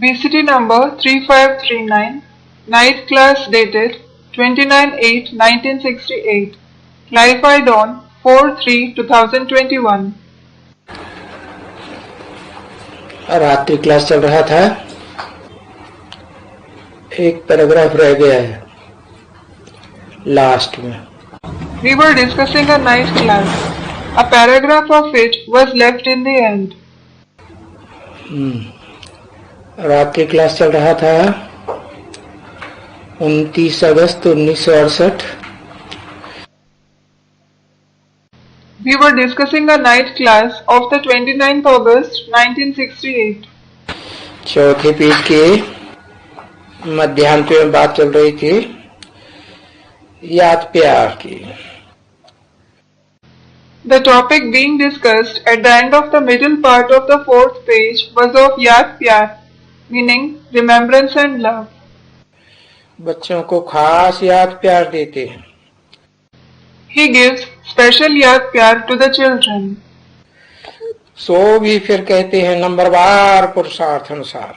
VCT number 3539, night class dated 29/8/1968, clarified on 4/3/2021. रात्रि class चल रहा था, एक पैराग्राफ रह गया है लास्ट में। We were discussing a night class. A paragraph of it was left in the end. रात्रि क्लास चल रहा था 29 अगस्त 1968। We were discussing a night class of the 29th August 1968. चौथे पेज के मध्यांत में बात चल रही थी याद प्यार की। The topic being discussed at the end of the middle part of the fourth page was of Yaad Pyar, meaning remembrance and love. बच्चों को खास याद प्यार देते हैं। He gives special Yaad Pyar to the children. सो भी फिर कहते हैं नंबरवार पुरुषार्थ अनुसार।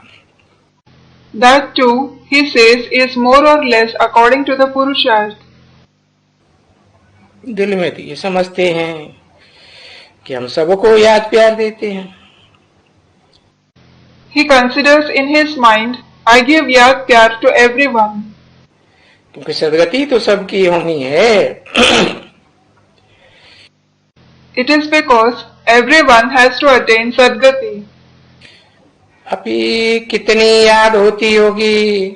That too, he says, is more or less according to the Purusharth. दिल में तो ये समझते हैं कि हम सबको याद प्यार देते हैं। He considers in his mind, I give Yaad Pyar to everyone. क्योंकि सदगति तो सबकी होनी है। It is because everyone has to attain Sadgati. अभी कितनी याद होती होगी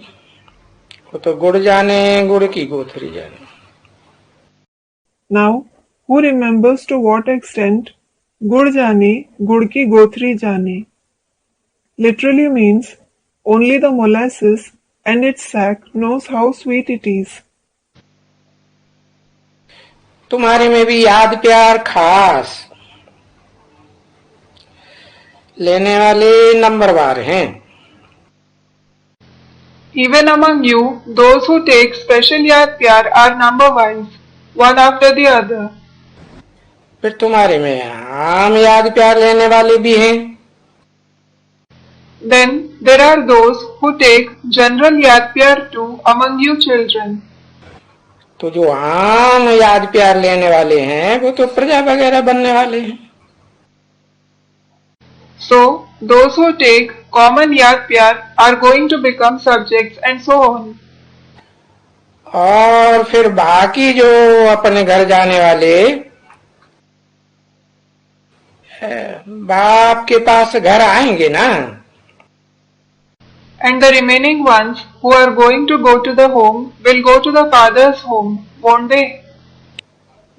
वो तो गुड़ जाने, गुड़ की गोथरी जाने। Now, who remembers to what extent Gud jane, Gud ki gothri jane? Literally means only the molasses and its sack knows how sweet it is. तुम्हारे में भी याद प्यार खास लेने वाले नंबरवार हैं। Even among you, those who take special Yaad Pyar are number-wise, one after the other. फिर तुम्हारे में आम याद प्यार लेने वाले भी हैं। Then there are those who take general Yaad Pyar too among you children. तो जो आम याद प्यार लेने वाले हैं वो तो प्रजा वगैरह बनने वाले हैं। So, those who take common Yaad Pyar are going to become subjects and so on. और फिर बाकी जो अपने घर जाने वाले बाप के पास घर आएंगे ना। And the remaining ones who are going to go to the home will go to the father's home, won't they?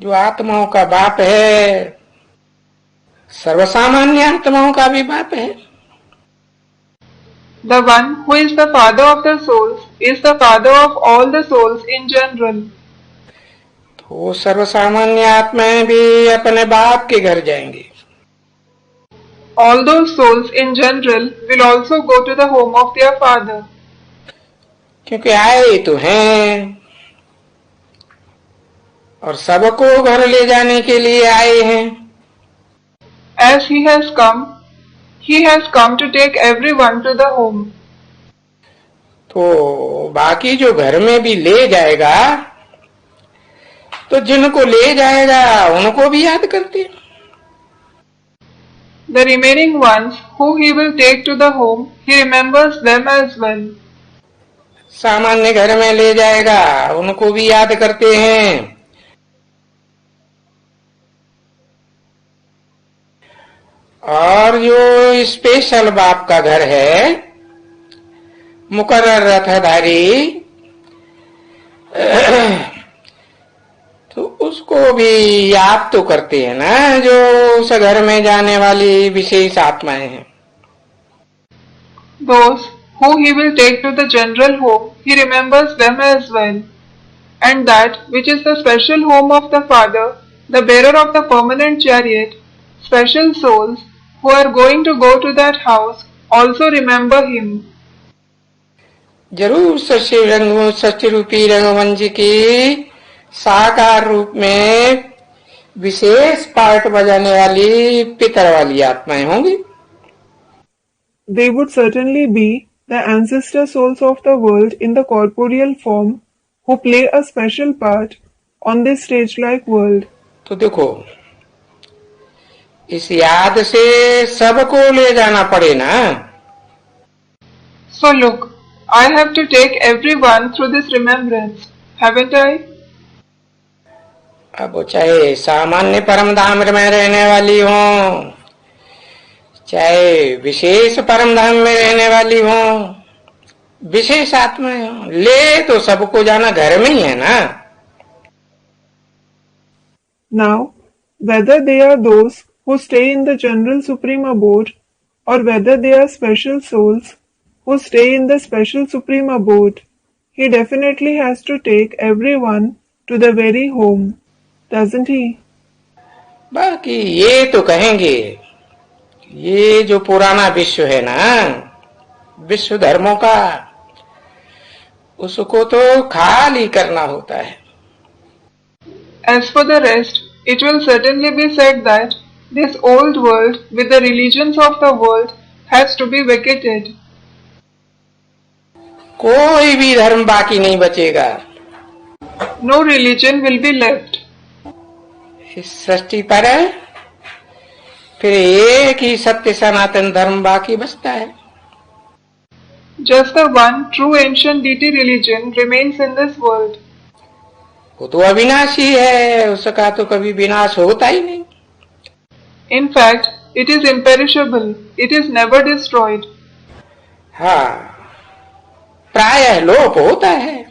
जो आत्माओं का बाप है सर्वसामान्य आत्माओं का भी बाप है। The one who is the father of the souls is the father of all the souls in general. तो सर्वसामान्य आत्माएं भी अपने बाप के घर जाएंगे। All those souls in general will also go to the home of their father. क्योंकि आए तो हैं और सबको घर ले जाने के लिए आए हैं। As he has come to take everyone to the home. तो बाकी जो घर में भी ले जाएगा तो जिनको ले जाएगा उनको भी याद करते हैं। The remaining ones who he will take to the home, he remembers them as well. सामान्य घर में ले जाएगा उनको भी याद करते हैं। और जो स्पेशल बाप का घर है मुकर्रर रथधारी तो उसको भी याद तो करते हैं ना जो उस घर में जाने वाली विशेष आत्माएं हैं। Those who he will take to the general home, he remembers them as well. And that which is the special home of the Father, the bearer of the permanent chariot, special souls who are going to go to that house also remember him. जरूर सच्ची रूपी रंगमंच की साकार रूप में विशेष part बजाने वाली पितर वाली आत्माएं होंगी। They would certainly be the ancestor souls of the world in the corporeal form who play a special part on this stage-like world. तो देखो, इस याद से सबको ले जाना पड़े ना। So look, I have to take everyone through this remembrance, haven't I? अब वो चाहे सामान्य परम धाम में रहने वाली हो, चाहे विशेष परम धाम में रहने वाली हो, विशेष आत्माएं हो, ले तो सबको जाना घर में ही है ना। Now, whether they are those who stay in the general supreme abode or whether they are special souls who stay in the special supreme abode, he definitely has to take everyone to the very home, doesn't he? बाकी ये तो कहेंगे, ये जो पुराना विश्व है ना, विश्व धर्मों का, उसको तो खाली करना होता है। As for the rest, it will certainly be said that this old world with the religions of the world has to be vacated. कोई भी धर्म बाकी नहीं बचेगा। No religion will be left. इस सृष्टि पर फिर एक ही सत्य सनातन धर्म बाकी बचता है। Just the one true ancient deity religion remains in this world. वो तो अविनाशी है, उसका तो कभी विनाश होता ही नहीं। In fact, it is imperishable. It is never destroyed. हाँ, प्रायः लोप होता है,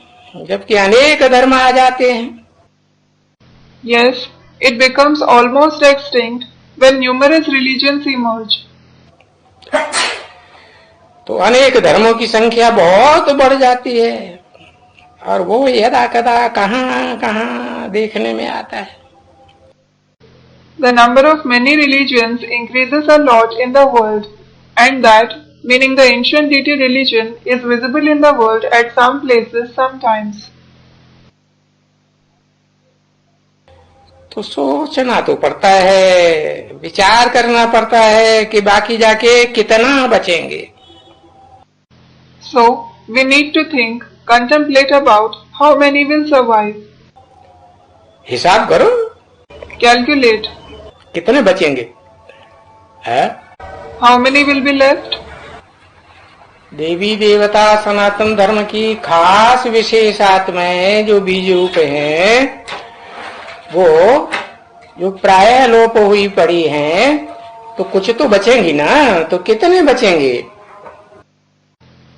जबकि अनेक धर्म आ जाते हैं। Yes, it becomes almost extinct when numerous religions emerge. तो अनेक धर्मों की संख्या बहुत बढ़ जाती है और वो यदा कदा कहाँ कहाँ देखने में आता है। The number of many religions increases a lot in the world, and that, meaning the ancient deity religion, is visible in the world at some places sometimes. तो सोचना तो पड़ता है, विचार करना पड़ता है कि बाकी जाके कितना बचेंगे। So, we need to think, contemplate about how many will survive. हिसाब करो, Calculate. कितने बचेंगे है? How many will be left? देवी देवता सनातन धर्म की खास विशेष आत्माएं जो बीज रूप हैं, वो जो प्रायः लोप हुई पड़ी हैं, तो कुछ तो बचेंगी ना। तो कितने बचेंगे?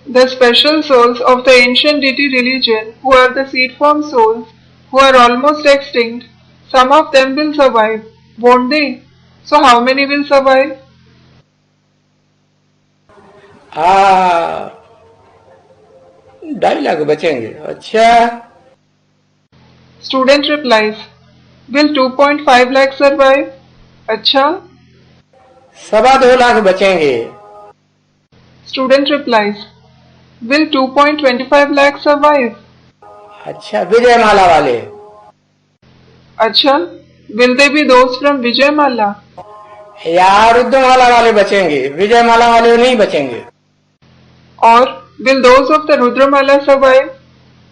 The special souls of the ancient deity religion, who are the seed form souls, who are almost extinct, some of them will survive, won't they? So how many will survive? 2.5 lakh बचेंगे। अच्छा। Student replies, will 2.5 lakh survive? अच्छा? 2.25 लाख बचेंगे। Student replies, will 2.25 lakh survive? अच्छा, विजयमाला वाले? अच्छा, will they be those from Vijayamala? या रुद्रमाला वाले बचेंगे, विजयमाला वाले नहीं बचेंगे? Or will those of the Rudramala survive?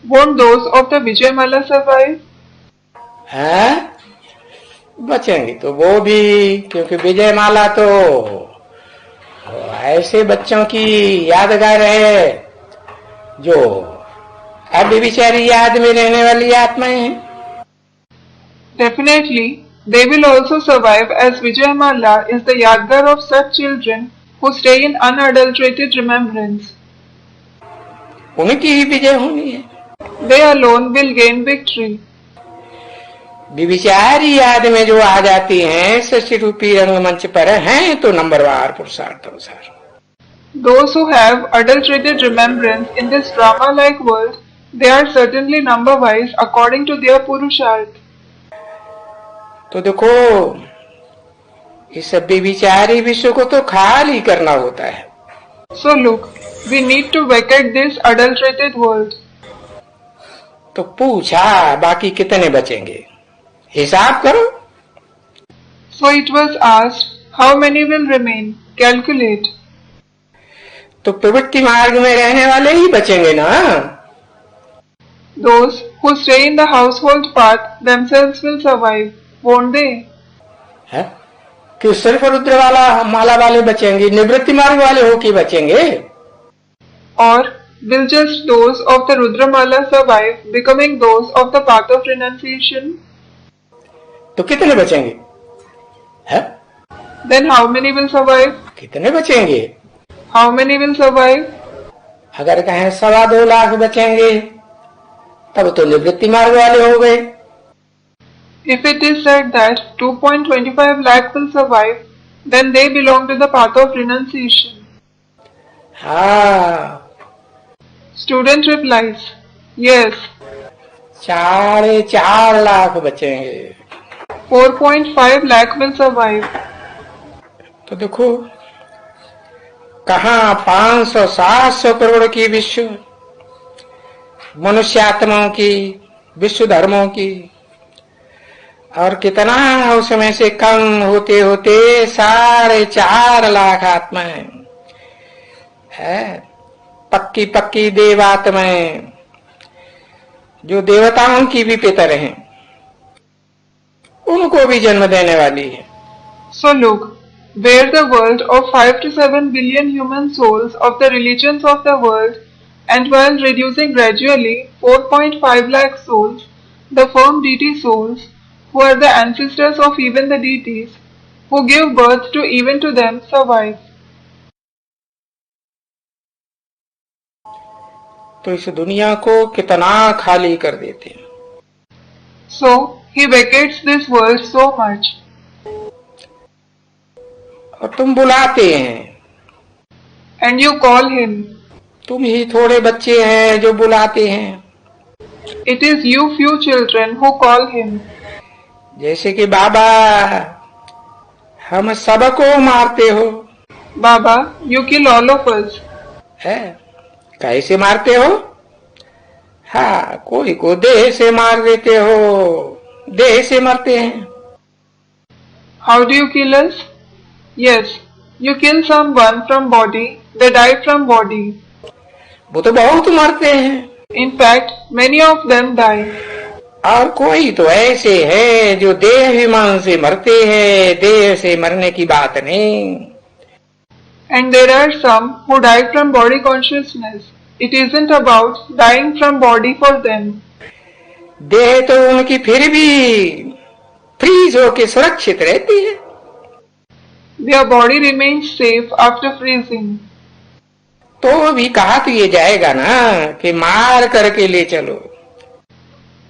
Won't those of the Vijayamala survive? हैं? बचेंगे तो वो भी, क्योंकि विजयमाला तो ऐसे बच्चों की यादगार है जो अभी बेचारी याद में रहने वाली आत्माएं हैं। Definitely, they will also survive, as Vijayamala is the Yadgar of such children who stay in unadulterated remembrance. उनकी ही विजय होनी है। They alone will gain victory. विचारी याद में जो आ जाती हैं सृष्टि रूपी रंगमंच पर, हैं तो नंबरवार पुरुषार्थ अनुसार। Those who have adulterated remembrance in this drama-like world, they are certainly number-wise according to their Purusharth. तो देखो, इस विचारी विश्व को तो खाली करना होता है। So look, we need to vacate this adulterated world. तो पूछा बाकी कितने बचेंगे, हिसाब करो। So it was asked, how many will remain? Calculate. तो प्रवृत्ति मार्ग में रहने वाले ही बचेंगे ना। Those who stay in the household path themselves will survive, won't they? है कि सिर्फ रुद्र वाला माला वाले बचेंगे, निवृत्ति मार्ग वाले हो के बचेंगे? Or will just those of the Rudramala survive, becoming those of the path of renunciation? तो कितने बचेंगे? है Then how many will survive? कितने बचेंगे? How many will survive? अगर कहें 2.25 लाख बचेंगे तब तो निवृत्ति मार्ग वाले हो गए। If it is said that 2.25 lakh will survive, then they belong to the path of renunciation. हाँ। Student replies, yes. 4.5 लाख बचेंगे। 4.5 lakh will survive. तो देखो कहाँ 500-700 करोड़ की विश्व मनुष्य आत्माओं की, विश्व धर्मों की, और कितना उसमें से कम होते होते 4.5 लाख आत्माएं है, पक्की पक्की देवात्माएं जो देवताओं की भी पितर हैं, उनको भी जन्म देने वाली है। So look, where the world of 5 to 7 billion human souls of the religions of the world, and while reducing gradually 4.5 lakh souls, the firm deity souls, who are the ancestors of even the deities, who give birth to even to them, survive. तो इस दुनिया को कितना खाली कर देते हैं। So he vacates this world so much. और तुम बुलाते हैं, And you call him. तुम ही थोड़े बच्चे हैं जो बुलाते हैं। It is you few children who call him. जैसे कि बाबा हम सबको मारते हो। Baba, you kill all of us. है कैसे मारते हो? हाँ, कोई को देह से मार देते हो, देह से मरते हैं। How do you kill us? Yes, you kill someone from body, they die from body. वो तो बहुत मरते हैं। In fact, many of them die. और कोई तो ऐसे है जो देह अभिमान से मरते हैं, देह से मरने की बात नहीं। And there are some who die from body consciousness. It isn't about dying from body for them. देह तो उनकी फिर भी फ्रीज होके सुरक्षित रहती है। Their body remains safe after freezing. तो भी कहा तो ये जाएगा ना कि मार करके ले चलो।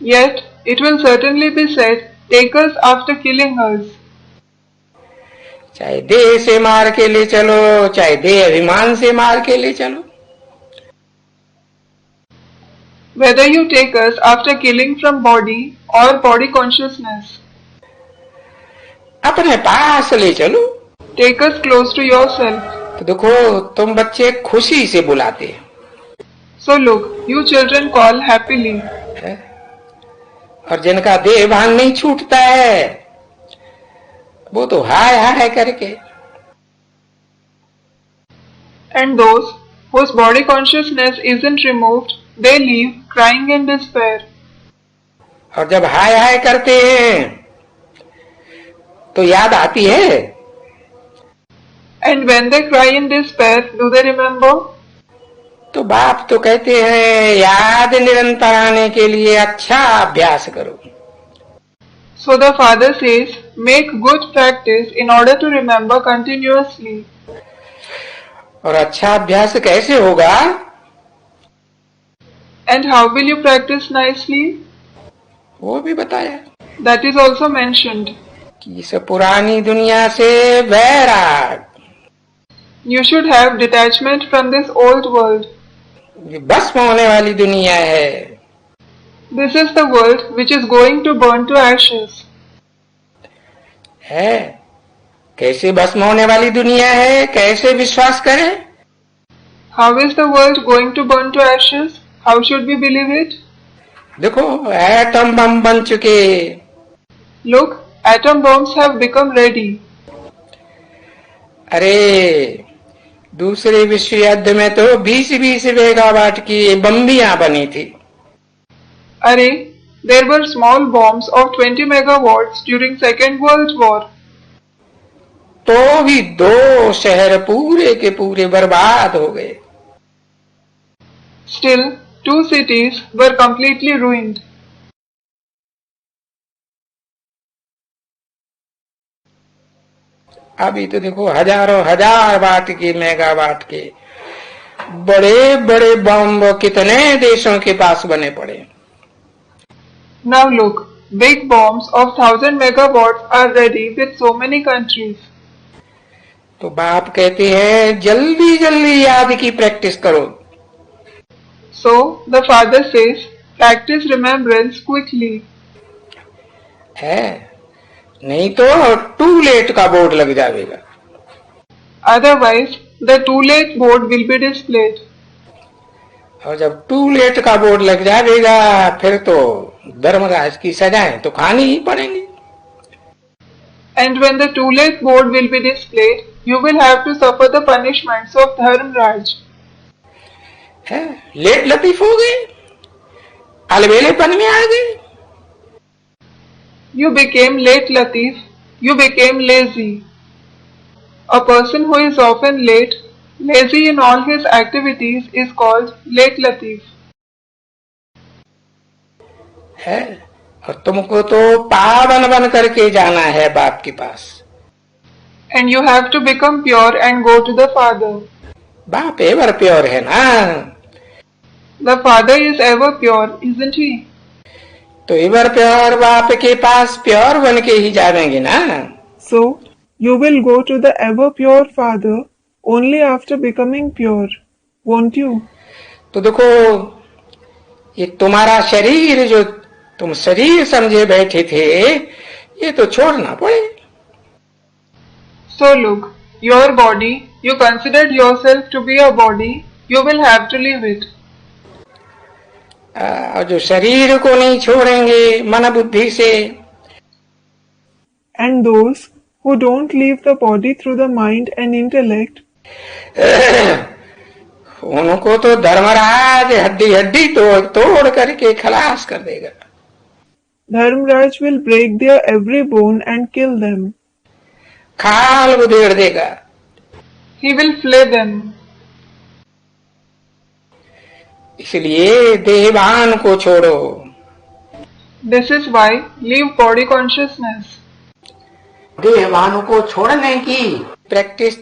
Yet, it will certainly be said, take us after killing us. चाहे देह से मार के ले चलो, चाहे देह अभिमान से मार के ले चलो। Whether you take us after killing from body or body consciousness. अपने पास ले चलो। Take us close to yourself. तो देखो तुम बच्चे खुशी से बुलाते हैं। So look, you children call happily. और जिनका देह भान नहीं छूटता है वो तो हाय हाय करके। And those whose body consciousness isn't removed, they leave crying in despair. और जब हाय हाय करते हैं तो याद आती है। And when they cry in despair, do they remember? तो बाप तो कहते हैं याद निरंतर आने के लिए अच्छा अभ्यास करो। So the father says, make good practice in order to remember continuously. और अच्छा अभ्यास कैसे होगा? And how will you practice nicely? वो भी बताया That is also mentioned. कि इस पुरानी दुनिया से वैराग, You should have detachment from this old world. ये भस्म होने वाली दुनिया है। This is the world which is going to burn to ashes. है कैसे भस्म होने वाली दुनिया है, कैसे विश्वास करें? How is the world going to burn to ashes? How should we believe it? देखो एटम बम बन चुके। Look, atom bombs have become ready. अरे दूसरे विश्व युद्ध में तो 20-20 मेगावाट की बम्बियां बनी थी। अरे, there were small bombs of 20 megawatts during Second World War. तो भी 2 शहर पूरे के पूरे बर्बाद हो गए। Still, 2 cities were completely ruined. अभी तो देखो हजारों हजार वाट के मेगावाट के बड़े बड़े बम कितने देशों के पास बने पड़े। Now look, big bombs of 1000 megawatts are ready with so many countries. तो बाप कहते हैं जल्दी जल्दी याद की प्रैक्टिस करो। So, the father says, practice remembrance quickly. है, नहीं तो टू लेट का बोर्ड लग जाएगा। Otherwise, the too late board will be displayed. और जब टू लेट का बोर्ड लग जाएगा फिर तो धर्मराज की सजाएं तो खानी ही पड़ेंगी। And when the too late board will be displayed, you will have to suffer the punishments of Dharmraj. है, लेट लतीफ हो गए, अलबेलेपन में आ गए। You became late Latif, you became lazy. A person who is often late, lazy in all his activities is called late Latif. है, और तुमको तो पावन बन करके जाना है बाप के पास। And you have to become pure and go to the Father. बाप एवर प्योर है ना। The Father is ever pure, isn't he? तो एवर प्योर बाप के पास प्योर बन के ही जाएंगे ना। So, you will go to the ever pure Father only after becoming pure, won't you? तो देखो ये तुम्हारा शरीर जो तुम शरीर समझे बैठे थे ये तो छोड़ना पड़े। So look, your body, you considered yourself to be a body, you will have to leave it. और जो शरीर को नहीं छोड़ेंगे मन बुद्धि से, And those who don't leave the body through the mind and intellect, उनको तो धर्मराज हड्डी हड्डी तोड़ करके खलास कर देगा। Dharmraj will break their every bone and kill them. खाल उधेड़ देगा। He will flay them. इसलिए देहभान को छोड़ो। This is why leave body consciousness. देहभान को छोड़ने की प्रैक्टिस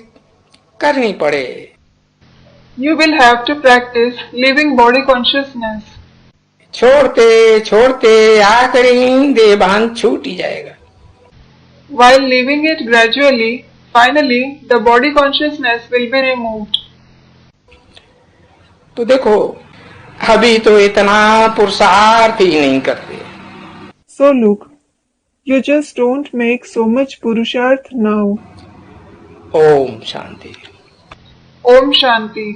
करनी पड़े। You will have to practice leaving body consciousness. छोड़ते छोड़ते आखिरी देहभान छूट ही जाएगा। While leaving it gradually, finally the body consciousness will be removed. तो देखो अभी तो इतना पुरुषार्थ ही नहीं करते। So look, you just don't make so much purusharth now. Om Shanti. Om Shanti.